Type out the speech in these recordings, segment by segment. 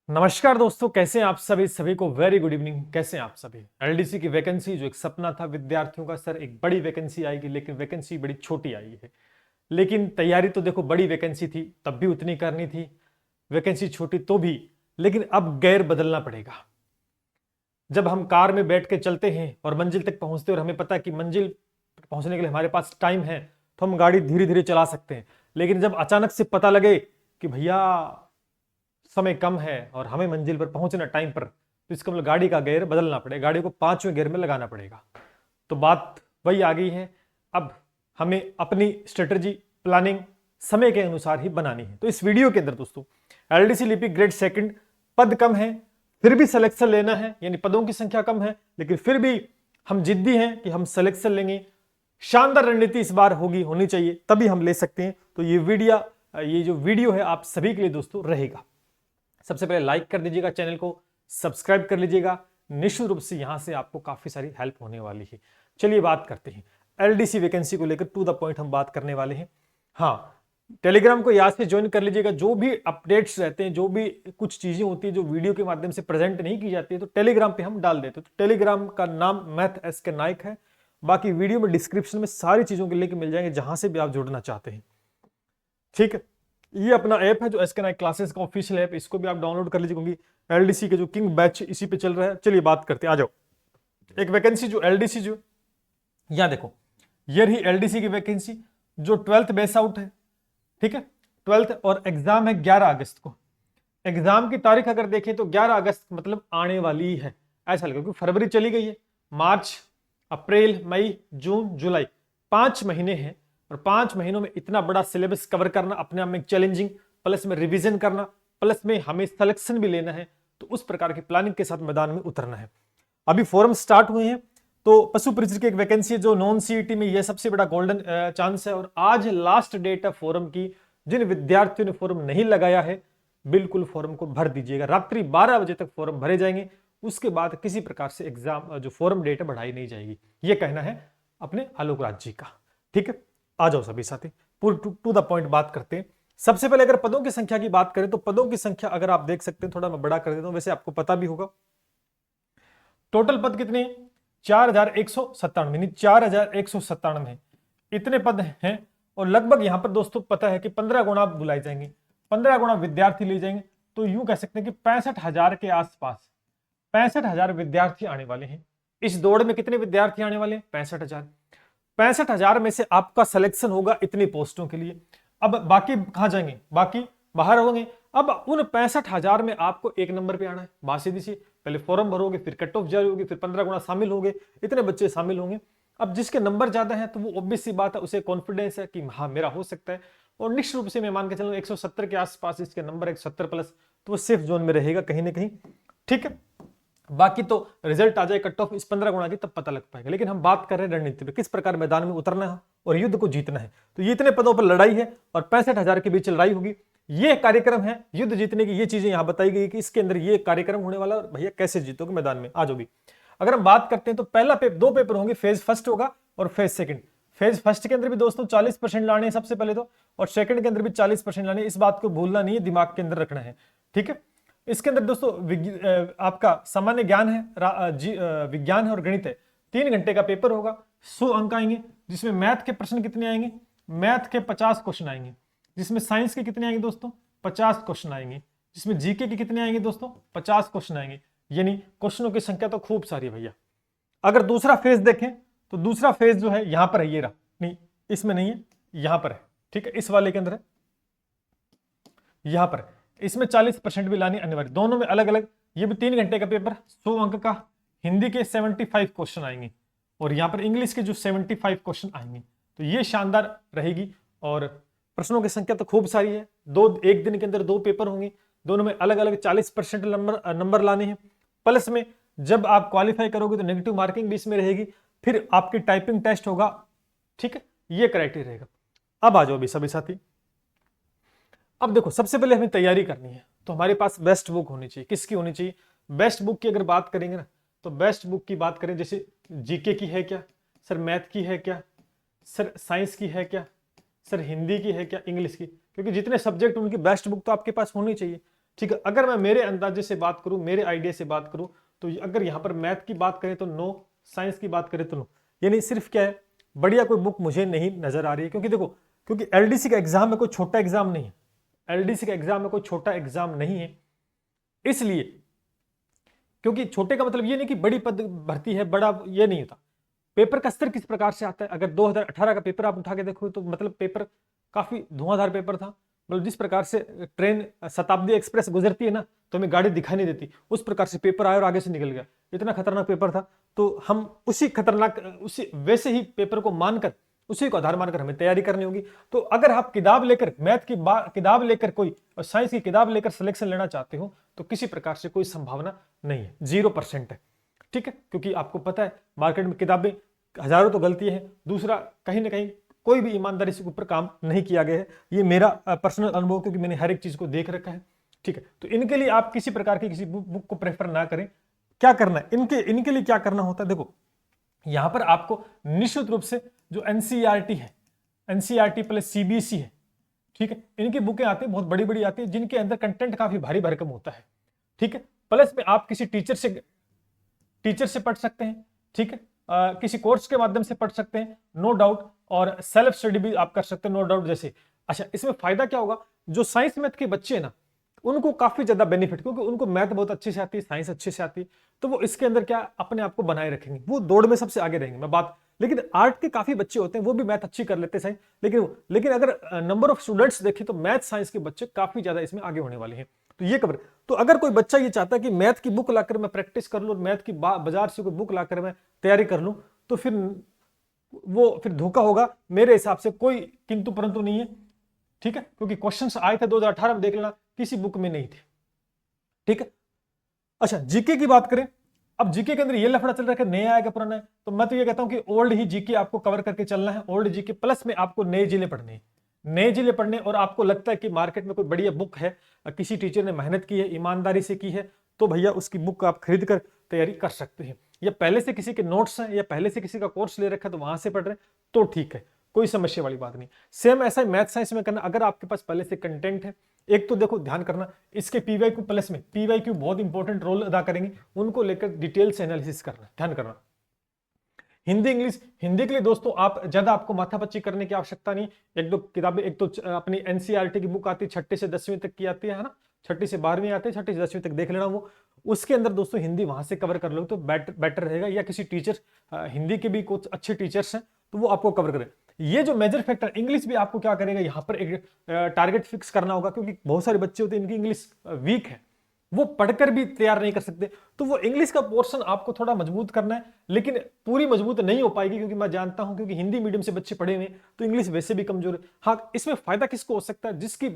नमस्कार दोस्तों, कैसे हैं आप सभी? सभी को वेरी गुड इवनिंग। कैसे हैं आप सभी? एलडीसी की वैकेंसी जो एक सपना था विद्यार्थियों का, सर एक बड़ी वैकेंसी आएगी, लेकिन वैकेंसी बड़ी छोटी आई है। लेकिन तैयारी तो देखो, बड़ी वैकेंसी थी तब भी उतनी करनी थी, वैकेंसी छोटी तो भी। लेकिन अब गैर बदलना पड़ेगा। जब हम कार में बैठ के चलते हैं और मंजिल तक पहुंचते हैं और हमें पता है कि मंजिल पहुंचने के लिए हमारे पास टाइम है, तो हम गाड़ी धीरे धीरे चला सकते हैं। लेकिन जब अचानक से पता लगे कि भैया समय कम है और हमें मंजिल पर पहुंचना टाइम पर, तो इसका मतलब गाड़ी का गियर बदलना पड़ेगा, गाड़ी को पांचवें गियर में लगाना पड़ेगा। तो बात वही आ गई है, अब हमें अपनी स्ट्रेटजी प्लानिंग समय के अनुसार ही बनानी है। तो इस वीडियो के अंदर दोस्तों, एलडीसी लिपिक ग्रेड सेकंड, पद कम है फिर भी सिलेक्शन लेना है, यानी पदों की संख्या कम है लेकिन फिर भी हम जिद्दी हैं कि हम सिलेक्शन लेंगे। शानदार रणनीति इस बार होनी चाहिए, तभी हम ले सकते हैं। तो ये जो वीडियो है आप सभी के लिए दोस्तों रहेगा। सबसे पहले लाइक कर दीजिएगा, चैनल को सब्सक्राइब कर लीजिएगा। निश्चित रूप से यहां से आपको काफी सारी हेल्प होने वाली है। चलिए बात करते हैं एलडीसी वैकेंसी को लेकर, टू द पॉइंट हम बात करने वाले हैं। हाँ, टेलीग्राम को याद से ज्वाइन कर लीजिएगा। जो भी अपडेट्स रहते हैं, जो भी कुछ चीजें होती है जो वीडियो के माध्यम से प्रेजेंट नहीं की जाती है, तो टेलीग्राम पे हम डाल देते हैं। तो टेलीग्राम का नाम मैथ एस के नाइक है। बाकी वीडियो में डिस्क्रिप्शन में सारी चीजों के लिंक मिल जाएंगे जहां से भी आप जुड़ना चाहते हैं। ठीक है, ये अपना ऐप है जो एसके नाइक क्लासेस का ऑफिशियल ऐप, इसको भी आप डाउनलोड कर लीजिए क्योंकि एलडीसी के जो किंग बैच इसी पे चल रहा है। चलिए बात करते हैं, आ जाओ। एक वैकेंसी जो एलडीसी जो यहां देखो, ये रही एलडीसी की वैकेंसी जो 12th बेस आउट है। ठीक है, 12th और एग्जाम है 11 अगस्त को। एग्जाम की तारीख अगर देखें तो 11 अगस्त मतलब आने वाली है, ऐसा लगे, क्योंकि फरवरी चली गई है। मार्च, अप्रैल, मई, जून, जुलाई, 5 महीने हैं। और 5 महीनों में इतना बड़ा सिलेबस कवर करना अपने आप में चैलेंजिंग, प्लस में रिवीजन करना, प्लस में हमें सिलेक्शन भी लेना है। तो उस प्रकार की प्लानिंग के साथ मैदान में उतरना है। अभी फॉर्म स्टार्ट हुए हैं। तो पशु परिचर की एक वैकेंसी है जो नॉन सीईटी में, यह सबसे बड़ा गोल्डन चांस है। और आज लास्ट डेट है फॉर्म की। जिन विद्यार्थियों ने फॉर्म नहीं लगाया है, बिल्कुल फॉर्म को भर दीजिएगा। रात्रि 12 बजे तक फॉर्म भरे जाएंगे। उसके बाद किसी प्रकार से एग्जाम जो फॉर्म डेट बढ़ाई नहीं जाएगी, यह कहना है अपने आलोक राज जी का। ठीक है, आ जाओ सभी साथी, टू द पॉइंट बात करते हैं। सबसे पहले अगर पदों की संख्या की बात करें तो पदों की संख्या अगर आप देख सकते हैं, थोड़ा मैं बड़ा कर देता हूं, वैसे आपको पता भी होगा। टोटल पद कितने? 4197, यानी 4197 इतने पद हैं। और लगभग यहां पर दोस्तों पता है कि 15 गुणा बुलाए जाएंगे, 15 गुणा विद्यार्थी ले जाएंगे। तो यूं कह सकते हैं कि 65,000 के आसपास 65,000 विद्यार्थी आने वाले हैं। इस दौड़ में कितने विद्यार्थी आने वाले हैं? 65,000। 65,000 में से आपका सिलेक्शन होगा इतनी पोस्टों के लिए। अब बाकी कहां जाएंगे? बाकी बाहर होंगे। अब उन 65,000 में आपको एक नंबर पे आना है। बात सीधी सी, पहले फॉर्म भरोगे, फिर कट ऑफ जारी होगी, फिर 15 गुना शामिल होंगे, इतने बच्चे शामिल होंगे। अब जिसके नंबर ज्यादा है तो वो ऑब्वियस सी बात है, उसे कॉन्फिडेंस है कि हाँ मेरा हो सकता है। और निश्चित रूप से मैं मान के चलूं 170 के आसपास इसके नंबर, 170 प्लस, तो वो सेफ जोन में रहेगा कहीं ना कहीं। ठीक है, बाकी तो रिजल्ट आ जाए कट ऑफ इस 15 गुणा की, तब पता लग पाएगा। लेकिन हम बात कर रहे हैं रणनीति पे, किस प्रकार मैदान में उतरना है और युद्ध को जीतना है। तो ये इतने पदों पर लड़ाई है और 65,000 के बीच लड़ाई होगी। ये कार्यक्रम है युद्ध जीतने की, ये चीजें यहां बताई गई कि इसके अंदर ये कार्यक्रम होने वाला और भैया कैसे जीतोगे मैदान में, आ जाओ भी। अगर हम बात करते हैं तो पहला दो पेपर होंगे, फेज फर्स्ट होगा और फेज सेकंड। फेज फर्स्ट के अंदर भी दोस्तों 40% लाने हैं सबसे पहले तो, और सेकंड के अंदर भी 40% लाने। इस बात को भूलना नहीं है, दिमाग के अंदर रखना है। ठीक है, इसके अंदर दोस्तों आपका सामान्य ज्ञान है, विज्ञान है और गणित है। 3 घंटे का पेपर होगा, 100 अंक आएंगे, जिसमें मैथ के प्रश्न कितने आएंगे? मैथ के 50 क्वेश्चन आएंगे। जिसमें साइंस के कितने आएंगे दोस्तों? 50 क्वेश्चन आएंगे। जिसमें जीके के कितने आएंगे दोस्तों? 50 क्वेश्चन आएंगे। यानी क्वेश्चनों की संख्या तो खूब सारी है भैया। अगर दूसरा फेज देखें तो दूसरा फेज जो है यहां पर है, ये रहा, नहीं इसमें नहीं है, यहां पर है। ठीक है, इस वाले के अंदर है, यहां पर है। इसमें 40% भी लानी अनिवार्य, दोनों में अलग अलग। ये भी 3 घंटे का पेपर, 100 अंक का। हिंदी के 75 क्वेश्चन आएंगे और यहां पर इंग्लिश के जो 75 क्वेश्चन आएंगे। तो ये शानदार रहेगी। और प्रश्नों की संख्या तो खूब सारी है। एक दिन के अंदर 2 पेपर होंगे, दोनों में अलग अलग 40% नंबर लाने हैं। प्लस में जब आप क्वालिफाई करोगे तो नेगेटिव मार्किंग भी इसमें रहेगी। फिर आपकी टाइपिंग टेस्ट होगा। ठीक है, ये क्राइटेरिया रहेगा। अब आ जाओ अभी सभी साथी। अब देखो, सबसे पहले हमें तैयारी करनी है तो हमारे पास बेस्ट बुक होनी चाहिए। किसकी होनी चाहिए? बेस्ट बुक की अगर बात करेंगे ना, तो बेस्ट बुक की बात करें, जैसे जीके की है क्या सर, मैथ की है क्या सर, साइंस की है क्या सर, हिंदी की है क्या, इंग्लिश की, क्योंकि जितने सब्जेक्ट उनकी बेस्ट बुक तो आपके पास होनी चाहिए। ठीक है। अगर मैं मेरे अंदाजे से बात करूं, मेरे आइडिया से बात करूं, तो अगर यहां पर मैथ की बात करें तो नो, साइंस की बात करें तो नो। यानी सिर्फ क्या है, बढ़िया कोई बुक मुझे नहीं नजर आ रही है। क्योंकि देखो, क्योंकि एलडीसी का एग्जाम में कोई छोटा एग्जाम नहीं है, एलडीसी का एग्जाम में कोई छोटा एग्जाम नहीं है। इसलिए, क्योंकि छोटे का मतलब ये नहीं कि बड़ी पद भर्ती है, बड़ा ये नहीं होता। पेपर का स्तर किस प्रकार से आता है, अगर 2018 का पेपर आप उठा के देखो तो मतलब पेपर काफी धुआंधार पेपर था। मतलब जिस प्रकार से ट्रेन शताब्दी एक्सप्रेस गुजरती है ना, तो हमें गाड़ी दिखाई नहीं देती, उस प्रकार से पेपर आया और आगे से निकल गया। इतना खतरनाक पेपर था। तो हम उसी खतरनाक, उसी वैसे ही पेपर को मानकर, उसी को आधार मानकर हमें तैयारी करनी होगी। तो अगर आप किताब लेकर, मैथ की किताब लेकर कोई और साइंस की किताब लेकर सिलेक्शन लेना चाहते हो, तो किसी प्रकार से कोई संभावना नहीं है, 0% है। ठीक है, क्योंकि आपको पता है मार्केट में किताबें हजारों तो गलती है, दूसरा कहीं ना कहीं कोई भी ईमानदारी से ऊपर काम नहीं किया गया है। ये मेरा पर्सनल अनुभव, क्योंकि मैंने हर एक चीज को देख रखा है। ठीक है, तो इनके लिए आप किसी प्रकार की किसी बुक को प्रेफर ना करें। क्या करना है इनके लिए, क्या करना होता है, देखो यहां पर आपको निश्चित रूप से जो एनसीईआरटी है, एनसीईआरटी प्लस सीबीएसई है, ठीक है, इनकी बुकें आती है, बहुत बड़ी बड़ी आती है, जिनके अंदर कंटेंट काफी भारी भरकम होता है। ठीक है, प्लस में आप किसी टीचर से पढ़ सकते हैं। ठीक है, किसी कोर्स के माध्यम से पढ़ सकते हैं, नो डाउट, और सेल्फ स्टडी भी आप कर सकते हैं, नो डाउट। जैसे अच्छा, इसमें फायदा क्या होगा, जो साइंस मैथ के बच्चे हैं ना, उनको काफी ज्यादा बेनिफिट, क्योंकि उनको मैथ बहुत अच्छे से आती है, साइंस अच्छे से आती है, तो वो इसके अंदर क्या अपने आप को बनाए रखेंगे, वो दौड़ में सबसे आगे रहेंगे। मैं बात, लेकिन आर्ट के काफी बच्चे होते हैं, वो भी मैथ अच्छी कर लेते हैं साइंस, लेकिन अगर नंबर ऑफ स्टूडेंट्स देखें तो मैथ साइंस के बच्चे काफी ज्यादा इसमें आगे होने वाले हैं। तो ये कवर, तो अगर कोई बच्चा ये चाहता है कि मैथ की बुक लाकर मैं प्रैक्टिस कर लूं, मैथ की बाजार से कोई बुक लाकर मैं तैयारी कर लूं, तो फिर धोखा होगा। मेरे हिसाब से कोई किंतु परंतु नहीं है। ठीक है, क्योंकि क्वेश्चंस आए थे 2018 में, देख लेना, किसी बुक में नहीं थे। ठीक है, अच्छा जीके की बात करें, अब जीके के अंदर ये लफड़ा चल रहा है कि नया आएगा पुराना है, तो मैं तो ये कहता हूं कि ओल्ड ही जीके आपको कवर करके चलना है, ओल्ड जीके प्लस में आपको नए जिले पढ़ने हैं, नए जिले पढ़ने। और आपको लगता है कि मार्केट में कोई बढ़िया बुक है, किसी टीचर ने मेहनत की है, ईमानदारी से की है, तो भैया उसकी बुक आप खरीद कर तैयारी कर सकते हैं। या पहले से किसी के नोट्स हैं, या पहले से किसी का कोर्स ले रखा है तो वहां से पढ़ रहे हैं, तो ठीक है, कोई समस्या वाली बात नहीं। सेम ऐसा ही मैथ साइंस में करना, अगर आपके पास पहले से कंटेंट है। एक तो देखो ध्यान करना, इसके पीवाईक्यू प्लस में पीवाईक्यू बहुत इंपॉर्टेंट रोल अदा करेंगे, उनको लेकर डिटेल से एनालिसिस करना, ध्यान करना। हिंदी इंग्लिश, हिंदी के लिए दोस्तों आप ज्यादा आपको माथापच्ची करने की आवश्यकता नहीं। एक दो किताबें, एक तो अपनी एनसीईआरटी की बुक आती है, 6ठी से 10वीं तक की आती है ना, 6ठी से 12वीं आती है, 6ठी से 10वीं तक देख लेना। वो उसके अंदर दोस्तों हिंदी वहां से कवर कर लो तो बेटर रहेगा। या किसी टीचर, हिंदी के भी कुछ अच्छे टीचर्स हैं तो वो आपको कवर करें। ये जो मेजर फैक्टर, इंग्लिश भी आपको क्या करेगा, यहाँ पर एक टारगेट फिक्स करना होगा, क्योंकि बहुत सारे बच्चे होते हैं इनकी इंग्लिश वीक है, वो पढ़कर भी तैयार नहीं कर सकते, तो वो इंग्लिश का पोर्शन आपको थोड़ा मजबूत करना है। लेकिन पूरी मजबूत नहीं हो पाएगी, क्योंकि मैं जानता हूं, क्योंकि हिंदी मीडियम से बच्चे पढ़े हुए तो इंग्लिश वैसे भी कमजोर है। हाँ, इसमें फायदा किसको हो सकता है, जिसकी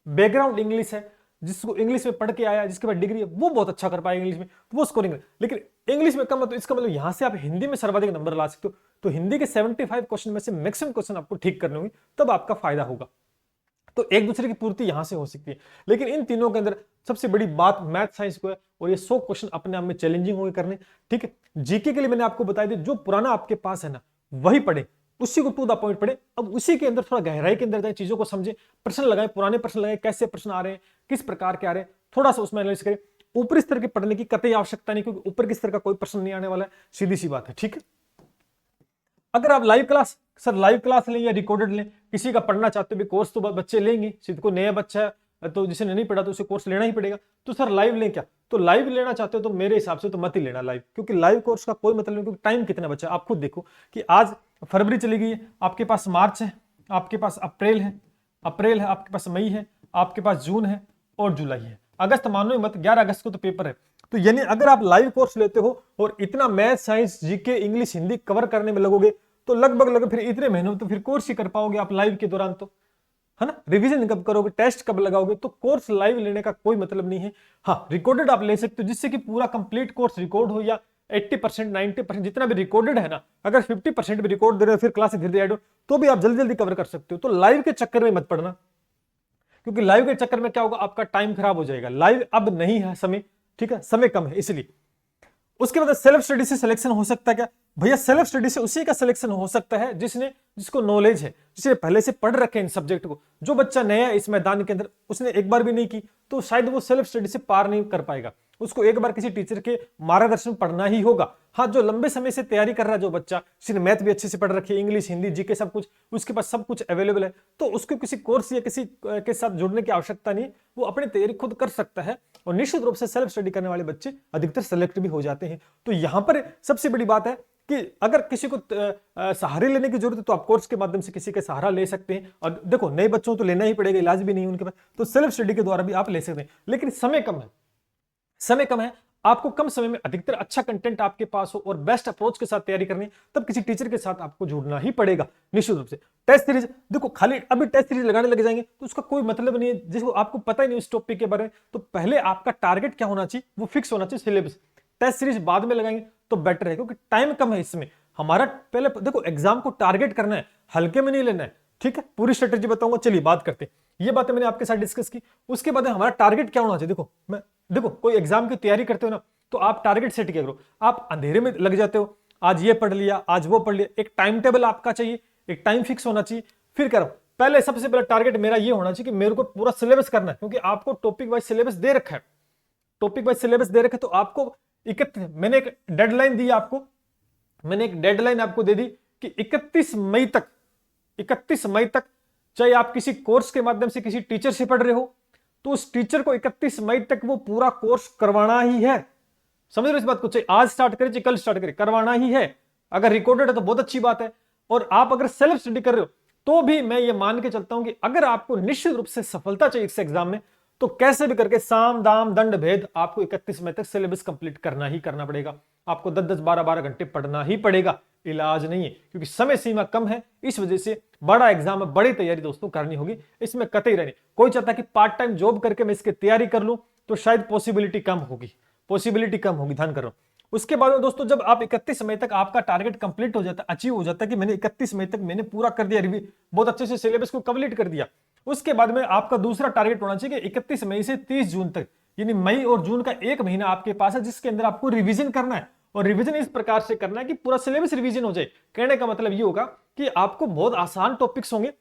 बैकग्राउंड इंग्लिश है, जिसको इंग्लिश में पढ़ के आया, जिसके पास डिग्री है, वो बहुत अच्छा कर पाएगा इंग्लिश में, तो वो स्कोरिंग। लेकिन इंग्लिश में कम है, तो इसका मतलब यहां से आप हिंदी में सर्वाधिक नंबर ला सकते हो। तो हिंदी के 75 क्वेश्चन में से मैक्सिमम क्वेश्चन आपको ठीक करने होंगे, तब आपका फायदा होगा। तो एक दूसरे की पूर्ति यहां से हो सकती है। लेकिन इन तीनों के अंदर सबसे बड़ी बात मैथ साइंस को है, और ये 100 क्वेश्चन अपने आप में चैलेंजिंग होंगे करने। ठीक है, जीके के लिए मैंने आपको बताया था, जो पुराना आपके पास है ना वही पढ़े, उसी को टू द पॉइंट पढ़े। अब उसी के अंदर थोड़ा गहराई के अंदर जाए, चीजों को समझे, प्रश्न लगाए, पुराने प्रश्न लगाए, कैसे प्रश्न आ रहे हैं, किस प्रकार के आ रहे हैं, थोड़ा सा उसमें एनालिसिस करें। ऊपरी स्तर के पढ़ने की कतई आवश्यकता नहीं, क्योंकि ऊपर के स्तर का कोई प्रश्न नहीं आने वाला है, सीधी सी बात है। ठीक है, अगर आप live class, sir live class लें या रिकॉर्डेड लें, किसी का पढ़ना चाहते हो, कोर्स तो बच्चे लेंगे, सिर्फ को नया बच्चा है तो जिसे नहीं पढ़ा तो उसे कोर्स लेना ही पड़ेगा। तो सर लाइव लें क्या, तो लाइव लेना चाहते हो तो मेरे हिसाब से तो मत ही लेना लाइव, क्योंकि लाइव कोर्स का कोई मतलब नहीं, क्योंकि टाइम कितना बचा आप खुद देखो कि आज फरवरी चली गई है, आपके पास मार्च है, आपके पास अप्रैल है, आपके पास मई है, आपके पास जून है और जुलाई है, अगस्त मानो ही मत, 11 अगस्त को तो पेपर है। तो यानी अगर आप लाइव कोर्स लेते हो और इतना math science GK English Hindi cover करने में लगोगे, तो लगभग फिर इतने महीनों तो फिर कोर्स ही कर पाओगे आप लाइव के दौरान, तो है ना। रिवीजन कब करोगे, टेस्ट कब लगाओगे, तो कोर्स लाइव लेने का कोई मतलब नहीं है। हाँ, रिकॉर्डेड आप ले सकते हो, जिससे कि पूरा कंप्लीट कोर्स रिकॉर्ड हो, या 80% 90% जितना भी रिकॉर्डेड है ना, अगर 50% भी रिकॉर्ड दे रहे हो, फिर क्लास धीरे ऐड हो, तो भी आप जल्दी जल्दी कवर कर सकते हो। तो लाइव के चक्कर में मत पड़ना, क्योंकि लाइव के चक्कर में क्या होगा, आपका टाइम खराब हो जाएगा। लाइव अब नहीं है समय, ठीक है, समय कम है इसलिए। उसके बाद सेल्फ स्टडी से सिलेक्शन हो सकता है क्या, भैया सेल्फ स्टडी से उसी का सिलेक्शन हो सकता है जिसको नॉलेज है, जिसने पहले से पढ़ रखे इन सब्जेक्ट को। जो बच्चा नया इस मैदान के अंदर, उसने एक बार भी नहीं की, तो शायद वो सेल्फ स्टडी से पार नहीं कर पाएगा। उसको एक बार किसी टीचर के मार्गदर्शन में पढ़ना ही होगा। हाँ, जो लंबे समय से तैयारी कर रहा है जो बच्चा, जिसने मैथ भी अच्छे से पढ़ रखी है, इंग्लिश, हिंदी, जीके सब कुछ, उसके पास सब कुछ अवेलेबल है, तो उसको किसी कोर्स या किसी के साथ जुड़ने की आवश्यकता नहीं, वो अपनी तैयारी खुद कर सकता है। और निश्चित रूप से सेल्फ स्टडी करने वाले बच्चे अधिकतर सेलेक्ट भी हो जाते हैं। तो यहां पर सबसे बड़ी बात है कि अगर किसी को सहारे लेने की जरूरत है तो आप कोर्स के माध्यम से किसी का सहारा ले सकते हैं। और देखो, नए बच्चों तो लेना ही पड़ेगा, इलाज भी नहीं है उनके पास, तो सेल्फ स्टडी के द्वारा भी आप ले सकते हैं। लेकिन समय कम है, समय कम है, आपको कम समय में अधिकतर अच्छा कंटेंट आपके पास हो और बेस्ट अप्रोच के साथ तैयारी करनी है, तब किसी टीचर के साथ आपको जुड़ना ही पड़ेगा निश्चित रूप से। टेस्ट सीरीज, देखो खाली अभी टेस्ट सीरीज लगाने लग जाएंगे तो उसका कोई मतलब नहीं है, जिसको आपको पता ही नहीं उस टॉपिक के बारे में। तो पहले आपका टारगेट क्या होना चाहिए, वो फिक्स होना चाहिए सिलेबस। टेस्ट सीरीज बाद में लगाएंगे तो बेटर है, क्योंकि टाइम कम है इसमें। हमारा पहले देखो एग्जाम को टारगेट करना है, हल्के में नहीं लेना है, ठीक है। पूरी स्ट्रेटेजी बताऊंगा, चलिए बात करते हैं। ये बातें मैंने आपके साथ डिस्कस की। उसके बाद हमारा टारगेट क्या होना चाहिए, देखो कोई एग्जाम की तैयारी करते हो ना, तो आप टारगेट सेट किया करो। आप अंधेरे में लग जाते हो, आज ये पढ़ लिया, आज वो पढ़ लिया, एक टाइम टेबल आपका चाहिए, एक टाइम फिक्स होना चाहिए। फिर करो, पहले सबसे पहले टारगेट मेरा ये होना चाहिए कि मेरे को पूरा सिलेबस करना है, क्योंकि आपको टॉपिक वाइज सिलेबस दे रखा है, टॉपिक वाइज सिलेबस दे रखा है। तो आपको मैंने एक डेडलाइन दी आपको, मैंने एक डेडलाइन आपको दे दी कि 31 मई तक, 31 मई तक, चाहे आप किसी कोर्स के माध्यम से किसी टीचर से पढ़ रहे हो, तो उस टीचर को 31 मई तक वो पूरा कोर्स करवाना ही है। समझ रहे हो इस बात को, चाहे आज स्टार्ट करे चाहे कल स्टार्ट करे, करवाना ही है। अगर रिकॉर्डेड है तो बहुत अच्छी बात है। और आप अगर सेल्फ स्टडी कर रहे हो तो भी मैं ये मान के चलता हूं कि अगर आपको निश्चित रूप से सफलता चाहिए इस एग्जाम में, तो कैसे भी करके साम दाम दंड भेद आपको 31 मई तक सिलेबस कंप्लीट करना ही करना पड़ेगा। आपको 10-10 12-12 घंटे पढ़ना ही पड़ेगा, इलाज नहीं है, क्योंकि समय सीमा कम है। इस वजह से बड़ा एग्जाम है, बड़ी तैयारी दोस्तों करनी होगी, इसमें कतई रहनी। कोई चाहता है कि पार्ट टाइम जॉब करके मैं इसकी तैयारी कर लूं, तो शायद पॉसिबिलिटी कम होगी, ध्यान करो। उसके बाद में दोस्तों जब आप 31 मई तक आपका टारगेट कंप्लीट हो जाता है, अचीव हो जाता है कि मैंने 31 मई तक मैंने पूरा कर दिया, रिव्यू बहुत अच्छे से सिलेबस को कंप्लीट कर दिया, उसके बाद में आपका दूसरा टारगेट होना चाहिए कि 31 मई से 30 जून तक, यानी मई और जून का एक महीना आपके पास है, जिसके अंदर आपको रिवीजन करना है। और रिवीजन इस प्रकार से करना है कि पूरा सिलेबस रिवीजन हो जाए। कहने का मतलब ये होगा कि आपको बहुत आसान टॉपिक्स होंगे।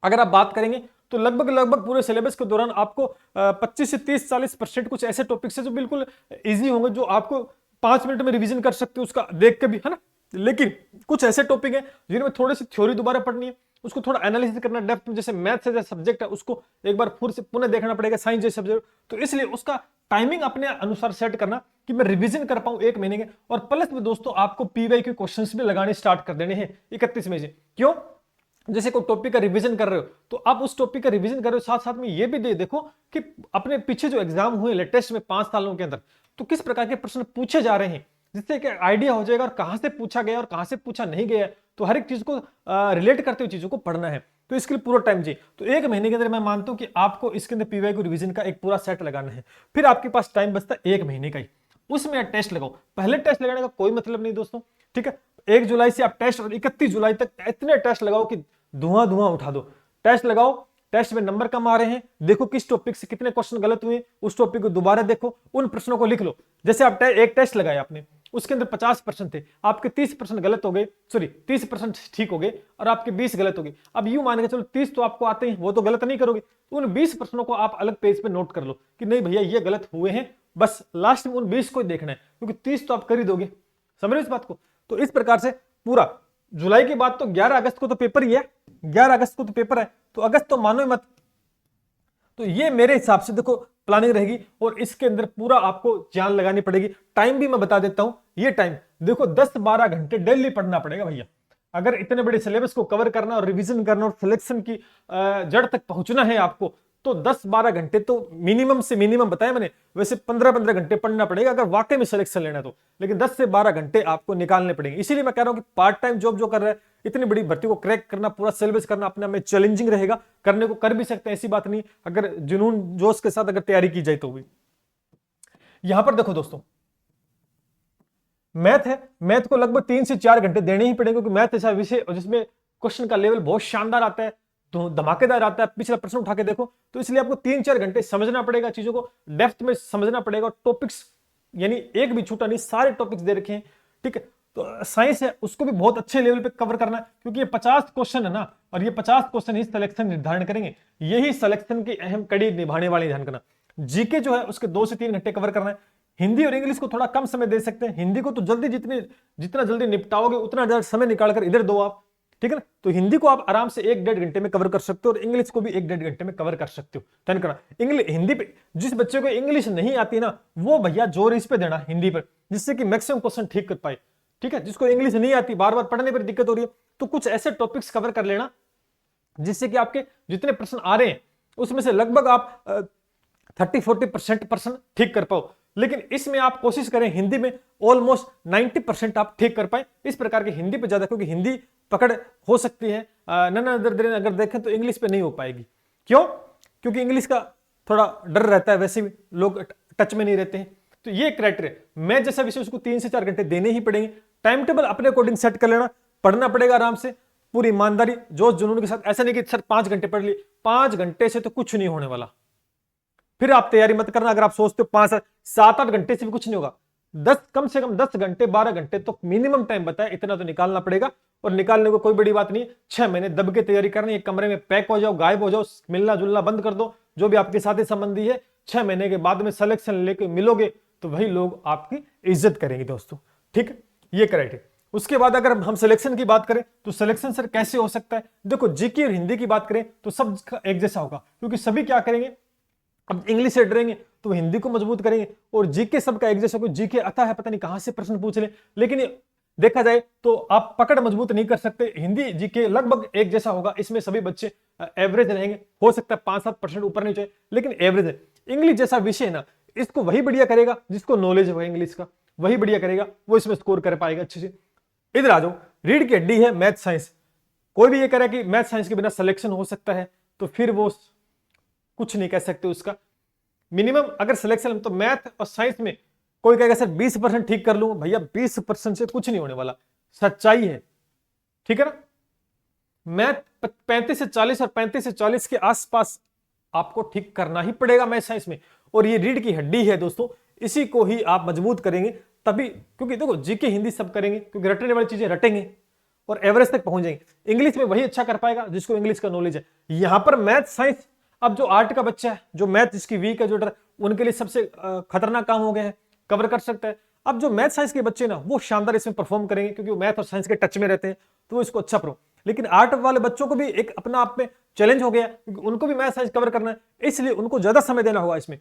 अगर आप बात करेंगे तो लगभग पूरे सिलेबस के दौरान आपको 25 से 30-40% कुछ ऐसे टॉपिक्स है जो बिल्कुल इजी होंगे, जो आपको 5 मिनट में रिवीजन कर सकते हो उसका देख के भी, है ना। लेकिन कुछ ऐसे टॉपिक है जिनमें थोड़ी सी थ्योरी दोबारा पढ़नी है, उसको थोड़ा एनालिसिस करना डेप्थ में, जैसे मैथ से सब्जेक्ट है उसको एक बार फिर से पुनः देखना पड़ेगा, साइंस जैसे सब्जेक्ट। तो इसलिए उसका टाइमिंग अपने अनुसार सेट करना कि मैं रिवीजन कर पाऊं एक महीने के। और प्लस में दोस्तों आपको पीवाई के क्वेश्चंस भी लगाने स्टार्ट कर देने हैं 31 मई से। क्यों? जैसे कोई टॉपिक का रिवीजन कर रहे हो तो आप उस टॉपिक का रिवीजन कर रहे हो, साथ साथ में ये भी देखो कि अपने पीछे जो एग्जाम हुए लेटेस्ट में 5 सालों के अंदर, तो किस प्रकार के प्रश्न पूछे जा रहे हैं, जिससे कि आइडिया हो जाएगा और कहां से पूछा गया और कहां से पूछा नहीं गया। तो हर एक चीज को रिलेट करते हुए चीजों को पढ़ना है, तो इसके लिए पूरा टाइम चाहिए। तो एक महीने के अंदर मैं मानता हूं कि आपको इसके अंदर पीवाई को रिवीजन का एक पूरा सेट लगाना है। फिर आपके पास टाइम बचता है एक महीने का ही, उसमें टेस्ट लगाओ। पहले टेस्ट लगाने का कोई मतलब नहीं दोस्तों, ठीक है। 1 जुलाई से आप टेस्ट और 31 जुलाई तक इतने टेस्ट लगाओ कि धुआं उठा दो। टेस्ट लगाओ, टेस्ट में नंबर कम आ रहे हैं, देखो किस टॉपिक से कितने क्वेश्चन गलत हुए, उस टॉपिक को दोबारा देखो, उन प्रश्नों को लिख लो। जैसे आप एक टेस्ट लगाया आपने, उसके अंदर 50% थे, आपके 30% गलत हो गए, सॉरी 30% ठीक हो गए और आपके 20 गलत हो गए। अब यूं मान के चलो 30 तो आपको आते हैं, वो तो गलत नहीं करोगे, उन 20 प्रश्नों को आप अलग पेज पे नोट कर लो कि नहीं भैया ये गलत हुए हैं, बस लास्ट में उन 20 को देखना है, क्योंकि 30 तो आप कर ही दोगे। समझ रहे इस बात को? तो इस प्रकार से पूरा जुलाई के बाद तो 11 अगस्त को तो पेपर ही है, 11 अगस्त को तो पेपर है, तो अगस्त तो मानो ही मत। तो ये मेरे हिसाब से देखो प्लानिंग रहेगी, और इसके अंदर पूरा आपको जान लगानी पड़ेगी। टाइम भी मैं बता देता हूं, ये टाइम देखो 10-12 घंटे डेली पढ़ना पड़ेगा भैया। अगर इतने बड़े सिलेबस को कवर करना और रिवीजन करना और सिलेक्शन की जड़ तक पहुंचना है आपको, तो 10-12 घंटे तो मिनिमम से मिनिमम बताया मैंने। वैसे 15-15 घंटे पढ़ना पड़ेगा अगर वाकई में सिलेक्शन लेना तो, लेकिन 10 से 12 घंटे आपको निकालने पड़ेंगे। इसीलिए मैं कह रहा हूं कि पार्ट टाइम जॉब जो कर रहा है, इतनी बड़ी भर्ती को क्रैक करना, पूरा सिलेबस करना अपने आप में चैलेंजिंग रहेगा। करने को कर भी सकते हैं, ऐसी बात नहीं, अगर जुनून जोश के साथ अगर तैयारी की जाए तो भी। यहां पर देखो दोस्तों, मैथ है, मैथ को लगभग 3 से 4 घंटे देने ही पड़ेंगे, क्योंकि मैथ ऐसा विषय जिसमें क्वेश्चन का लेवल बहुत शानदार आता है, तो धमाकेदार आता है। पिछला प्रश्न उठा के देखो, तो इसलिए आपको 3-4 घंटे समझना पड़ेगा, चीजों को डेप्थ में समझना पड़ेगा। टॉपिक्स यानी एक भी छूटा नहीं, सारे टॉपिक्स दे रखे हैं, ठीक है। तो साइंस है उसको भी बहुत अच्छे लेवल पे कवर करना है, क्योंकि ये 50 क्वेश्चन है ना, और ये 50 क्वेश्चन ही सिलेक्शन निर्धारण करेंगे, यही सिलेक्शन की अहम कड़ी निभाने वाले ध्यान करना। जीके जो है उसके 2 से 3 घंटे कवर करना है। हिंदी और इंग्लिश को थोड़ा कम समय दे सकते हैं, हिंदी को तो जल्दी जितना जल्दी निपटाओगे उतना ज्यादा समय निकालकर इधर दो आप, ठीक है ना। तो हिंदी को आप आराम से 1-1.5 घंटे में कवर कर सकते हो, और इंग्लिश को भी 1-1.5 घंटे में कवर कर सकते हो। ध्यान करना, इंग्लिश हिंदी पे जिस बच्चे को इंग्लिश नहीं आती ना, वो भैया जोर इस पे देना हिंदी पर, जिससे कि मैक्सिमम क्वेश्चन ठीक कर पाए, ठीक है। जिसको इंग्लिश नहीं आती, बार बार पढ़ने पर दिक्कत हो रही है, तो कुछ ऐसे टॉपिक्स कवर कर लेना जिससे कि आपके जितने प्रश्न आ रहे हैं उसमें से लगभग आप 30-40% प्रश्न ठीक कर पाओ। लेकिन इसमें आप कोशिश करें हिंदी में ऑलमोस्ट 90% आप ठीक कर पाए। इस प्रकार की हिंदी पे ज्यादा, क्योंकि हिंदी पकड़ हो सकती है, अगर देखें तो इंग्लिश पे नहीं हो पाएगी। क्यों? क्योंकि इंग्लिश का थोड़ा डर रहता है, वैसे भी लोग टच में नहीं रहते हैं। तो ये क्राइटेरिया, मैथ जैसा विषय उसको 3 से 4 घंटे देने ही पड़ेंगे। टाइम टेबल अपने अकॉर्डिंग सेट कर लेना, पढ़ना पड़ेगा आराम से, पूरी ईमानदारी जोश जुनून के साथ। ऐसा नहीं कि सर 5 घंटे पढ़ लिए, 5 घंटे से तो कुछ नहीं होने वाला। फिर आप तैयारी मत करना अगर आप सोचते हो 5-7-8 घंटे से भी कुछ नहीं होगा। 10 कम से कम 10 घंटे 12 घंटे तो मिनिमम टाइम बताया, इतना तो निकालना पड़ेगा। और निकालने को कोई बड़ी बात नहीं, 6 महीने दब के तैयारी करनी है, कमरे में पैक हो जाओ, गायब हो जाओ, मिलना जुलना बंद कर दो, जो भी आपके साथी संबंधी है। 6 महीने के बाद में सिलेक्शन लेके मिलोगे तो वही लोग आपकी इज्जत करेंगे दोस्तों, ठीक है। ये क्राइटेरिया। उसके बाद अगर हम सिलेक्शन की बात करें तो सिलेक्शन सर कैसे हो सकता है? देखो, जीके और हिंदी की बात करें तो सब एक जैसा होगा, क्योंकि सभी क्या करेंगे, अब इंग्लिश से डरेंगे तो हिंदी को मजबूत करेंगे, और जीके सबका एक जैसा, कोई जीके आता है पता नहीं कहां से प्रश्न पूछ ले, लेकिन देखा जाए तो आप पकड़ मजबूत नहीं कर सकते। हिंदी जीके लगभग एक जैसा होगा, इसमें सभी बच्चे एवरेज रहेंगे, हो सकता है 5-7% ऊपर नीचे, लेकिन एवरेज है। इंग्लिश जैसा विषय है ना, इसको वही बढ़िया करेगा जिसको नॉलेज होगा इंग्लिश का, वही बढ़िया करेगा, वो इसमें स्कोर कर पाएगा अच्छे से। इधर आ जाओ, रीढ़ की हड्डी है मैथ साइंस। कोई भी ये कह रहा है कि मैथ साइंस के बिना सिलेक्शन हो सकता है, तो फिर वो कुछ नहीं कह सकते उसका। मिनिमम अगर सिलेक्शन, तो मैथ और साइंस में कोई कहेगा सर 20% ठीक कर लूंगा, भैया 20% से कुछ नहीं होने वाला, सच्चाई है, ठीक है ना। मैथ 35 से 40 और 35 से 40 के आसपास आपको ठीक करना ही पड़ेगा मैथ साइंस में। और ये रीढ़ की हड्डी है दोस्तों, इसी को ही आप मजबूत करेंगे तभी, क्योंकि देखो जीके हिंदी सब करेंगे, क्योंकि रटने वाली चीजें रटेंगे और एवरेज तक पहुंच जाएंगे। इंग्लिश में वही अच्छा कर पाएगा जिसको इंग्लिश का नॉलेज है। यहां पर मैथ साइंस, अब जो आर्ट का बच्चा है, जो मैथ जिसकी वीक है, जो डर, उनके लिए सबसे खतरनाक काम हो गया है, कवर कर सकता है। अब जो मैथ साइंस के बच्चे ना, वो शानदार इसमें परफॉर्म करेंगे, क्योंकि वो मैथ और साइंस के टच में रहते हैं, तो वो इसको अच्छा प्रो। लेकिन आर्ट वाले बच्चों को भी एक अपना आप में चैलेंज हो गया, क्योंकि उनको भी मैथ साइंस कवर करना है, इसलिए उनको ज्यादा समय देना होगा इसमें।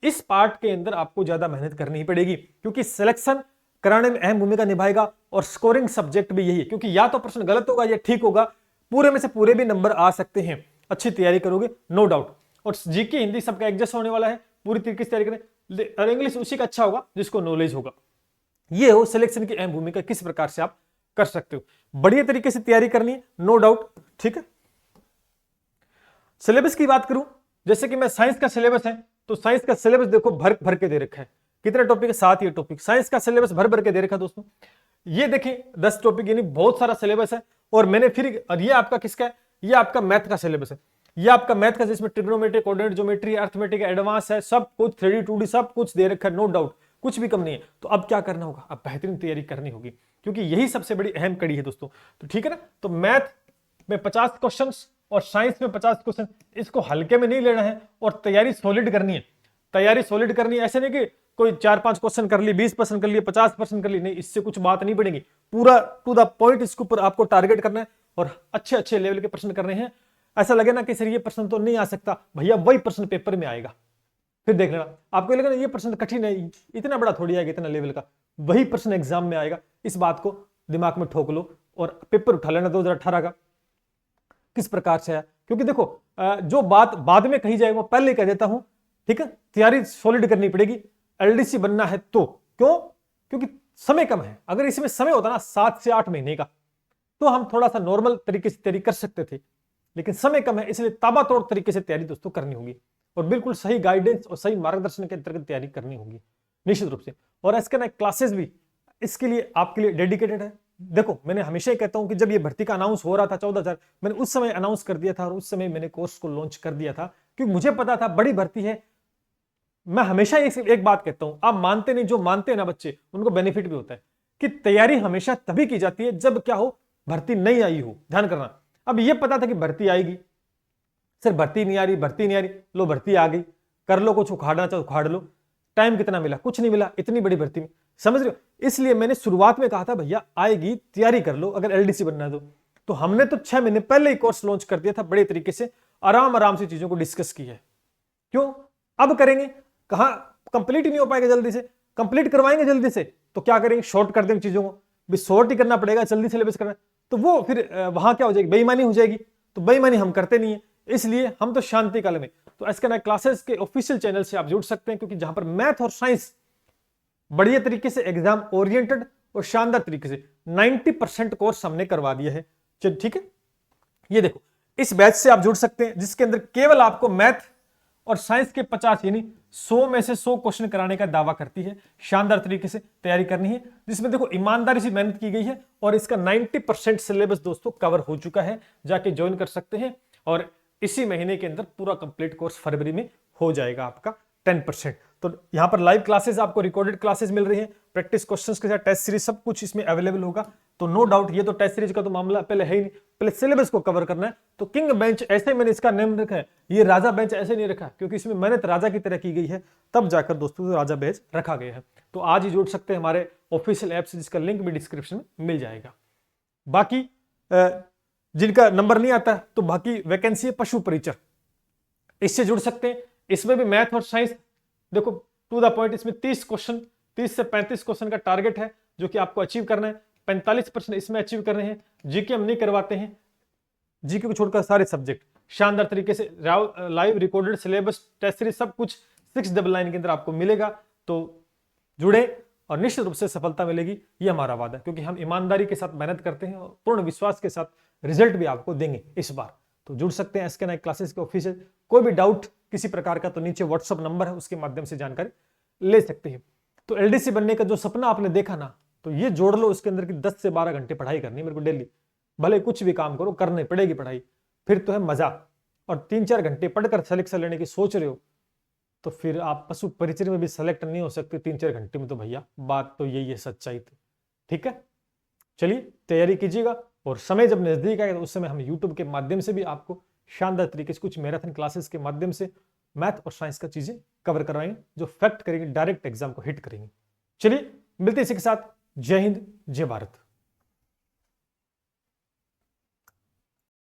इस पार्ट के अंदर आपको ज्यादा मेहनत करनी ही पड़ेगी, क्योंकि सिलेक्शन कराने में अहम भूमिका निभाएगा, और स्कोरिंग सब्जेक्ट भी यही है, क्योंकि या तो प्रश्न गलत होगा या ठीक होगा, पूरे में से पूरे भी नंबर आ सकते हैं। अच्छी तैयारी करोगे नो डाउट। और जीके हिंदी सबका एडजस्ट होने वाला है, पूरी तरीके से तैयारी करें। और इंग्लिश उसी का अच्छा होगा जिसको नॉलेज होगा। ये हो सिलेक्शन की अहम भूमिका, किस प्रकार से आप कर सकते हो। बढ़िया तरीके से तैयारी करनी है नो डाउट, ठीक है। सिलेबस की बात करूं, जैसे कि मैं साइंस का सिलेबस है, तो साइंस का सिलेबस देखो भर भर के दे रखा है। कितने टॉपिक है? 7 ही टॉपिक। साइंस का सिलेबस भर भर के दे रखा है दोस्तों। ये देखिए 10 टॉपिक, यानी बहुत सारा सिलेबस है। और मैंने फिर, और ये आपका किसका है? ये आपका मैथ का सिलेबस है। ये आपका मैथ का, जिसमें trigonometry, coordinate geometry, arithmetic, advance है, सब कुछ 3D 2D सब कुछ दे रखा है, नो डाउट, कुछ भी कम नहीं है। तो अब क्या करना होगा? अब बेहतरीन तैयारी करनी होगी, क्योंकि यही सबसे बड़ी अहम कड़ी है दोस्तों। तो ठीक है ना। तो मैथ में 50 क्वेश्चन और साइंस में 50 क्वेश्चन, इसको हल्के में नहीं लेना है, और तैयारी सॉलिड करनी है। तैयारी सॉलिड करनी है, ऐसे नहीं कि कोई 4-5 क्वेश्चन कर लिए, 20% कर लिए, 50% कर लिए, नहीं, इससे कुछ बात नहीं बनेगी। पूरा टू द पॉइंट इसके ऊपर आपको टारगेट करना है, और अच्छे अच्छे लेवल के प्रश्न करने हैं। ऐसा लगे ना कि सर ये प्रश्न तो नहीं आ सकता, भैया वही प्रश्न पेपर में आएगा, फिर देख लेना। आपको लगेगा ये प्रश्न कठिन है, इतना बड़ा थोड़ी आएगा, इतना लेवल का, वही प्रश्न एग्जाम में आएगा। इस बात को दिमाग में ठोक लो, और पेपर उठा लेना 2018 का किस प्रकार से है। क्योंकि देखो, जो बात बाद में कही जाए वो पहले कह देता हूं, ठीक है। तैयारी सॉलिड करनी पड़ेगी, एलडीसी बनना है तो। क्यों? क्योंकि समय कम है। अगर इसमें समय होता ना 7 से 8 महीने का, तो हम थोड़ा सा नॉर्मल तरीके से तैयारी कर सकते थे, लेकिन समय कम है, इसलिए ताबड़तोड़ तरीके से तैयारी दोस्तों करनी होगी, और बिल्कुल सही गाइडेंस और सही मार्गदर्शन के अंतर्गत तैयारी करनी होगी निश्चित रूप से। और इसके ना क्लासेस भी इसके लिए आपके लिए डेडिकेटेड है। देखो, मैंने हमेशा ही कहता हूं कि जब ये भर्ती का अनाउंस हो रहा था 14,000, मैंने उस समय अनाउंस कर दिया था, और उस समय मैंने कोर्स को लॉन्च कर दिया था, क्योंकि मुझे पता था बड़ी भर्ती है। मैं हमेशा एक बात कहता हूं, आप मानते नहीं, जो मानते हैं ना बच्चे, उनको बेनिफिट भी होता है, कि तैयारी हमेशा तभी की जाती है जब क्या हो, भर्ती नहीं आई हो। ध्यान करना, अब ये पता था कि भर्ती आएगी, सिर्फ भर्ती नहीं आ रही, भर्ती नहीं आ रही, लो भर्ती आ गई, कर लो, कुछ उखाड़ना चाहो उखाड़ लो। टाइम कितना मिला, कुछ नहीं मिला इतनी बड़ी भर्ती में, समझ रहे हो। इसलिए मैंने शुरुआत में कहा था भैया आएगी, तैयारी कर लो अगर एलडीसी बनना है तो हमने तो 6 महीने पहले ही कोर्स लॉन्च कर दिया था, बड़े तरीके से आराम आराम से चीजों को डिस्कस की है। क्यों अब करेंगे, कहां कंप्लीट ही नहीं हो पाएगा जल्दी से, कंप्लीट करवाएंगे जल्दी से तो क्या करेंगे, शॉर्ट कर देंगे चीजों को, भी शॉर्ट ही करना पड़ेगा, जल्दी सिलेबस करना, तो वो फिर वहां क्या हो जाएगी, बेईमानी हो जाएगी। तो बेईमानी हम करते नहीं है, इसलिए हम तो शांति काल में। तो एसके क्लासेस के ऑफिशियल चैनल से आप जुड़ सकते हैं, क्योंकि जहां पर मैथ और साइंस बढ़िया तरीके से एग्जाम ओरिएंटेड और शानदार तरीके से 90% कोर्स हमने करवा दिया है। चल ठीक है, ये देखो इस बैच से आप जुड़ सकते हैं, जिसके अंदर केवल आपको मैथ और साइंस के 50 यानी 100 में से 100 क्वेश्चन कराने का दावा करती है। शानदार तरीके से तैयारी करनी है, जिसमें देखो ईमानदारी से मेहनत की गई है, और इसका 90% सिलेबस दोस्तों कवर हो चुका है, जाके ज्वाइन कर सकते हैं। और इसी महीने के अंदर पूरा कंप्लीट कोर्स फरवरी में हो जाएगा आपका 10%। तो यहां पर लाइव क्लासेस, आपको रिकॉर्डेड क्लासेस मिल रही है, प्रैक्टिस क्वेश्चंस के साथ टेस्ट सीरीज, सब कुछ इसमें अवेलेबल होगा। तो नो डाउट, ये तो टेस्ट सीरीज का तो मामला पहले है ही नहीं, पहले सिलेबस को कवर करना है। तो किंग बेंच ऐसे मैंने इसका नेम रखा है, ये राजा बेंच ऐसे नहीं रखा, क्योंकि इसमें मेहनत राजा की तरह की गई है, तब जाकर दोस्तों राजा बेंच रखा गया है। तो आज ही जुड़ सकते हैं हमारे ऑफिशियल ऐप से, जिसका लिंक भी डिस्क्रिप्शन में मिल जाएगा। बाकी जिनका नंबर नहीं आता तो बाकी वैकेंसी है पशु परिचर, इससे जुड़ सकते हैं। इसमें भी मैथ और साइंस देखो टू द पॉइंट, इसमें 30 क्वेश्चन, 30 से 35 क्वेश्चन का टारगेट है जो कि आपको अचीव करना है। 45% इसमें अचीव करने हैं। जीके हम नहीं करवाते हैं, जीके को छोड़कर सारे सब्जेक्ट शानदार तरीके से live recorded syllabus, test series, सब कुछ 699 के अंदर आपको मिलेगा। तो जुड़े और निश्चित रूप से सफलता मिलेगी, ये हमारा वादा है, क्योंकि हम ईमानदारी के साथ मेहनत करते हैं और पूर्ण विश्वास के साथ रिजल्ट भी आपको देंगे इस बार। तो जुड़ सकते हैं एसके नाइक क्लासेस के ऑफिशियल। कोई भी डाउट किसी प्रकार का तो नीचे व्हाट्सअप नंबर है, उसके माध्यम से जानकारी ले सकते हैं। तो एलडीसी बनने का जो सपना आपने देखा ना, तो ये जोड़ लो, उसके अंदर की 10 से 12 घंटे पढ़ाई करनी मेरे को डेली, भले कुछ भी काम करो करनी पड़ेगी पढ़ाई, फिर तो है मजा। और 3-4 घंटे पढ़कर सिलेक्शन लेने की सोच रहे हो तो फिर आप पशु परिचय में भी सेलेक्ट नहीं हो सकते 3-4 घंटे में, तो भैया बात तो यही है, सच्चाई तो। ठीक है, चलिए तैयारी कीजिएगा, और समय जब नजदीक आएगा तो उस समय हम यूट्यूब के माध्यम से भी आपको शानदार तरीके से कुछ मैराथन क्लासेस के माध्यम से मैथ और साइंस का चीजें कवर करवाएंगे, जो फैक्ट करेंगे, डायरेक्ट एग्जाम को हिट करेंगे। चलिए मिलते इसी के साथ, जय हिंद जय भारत।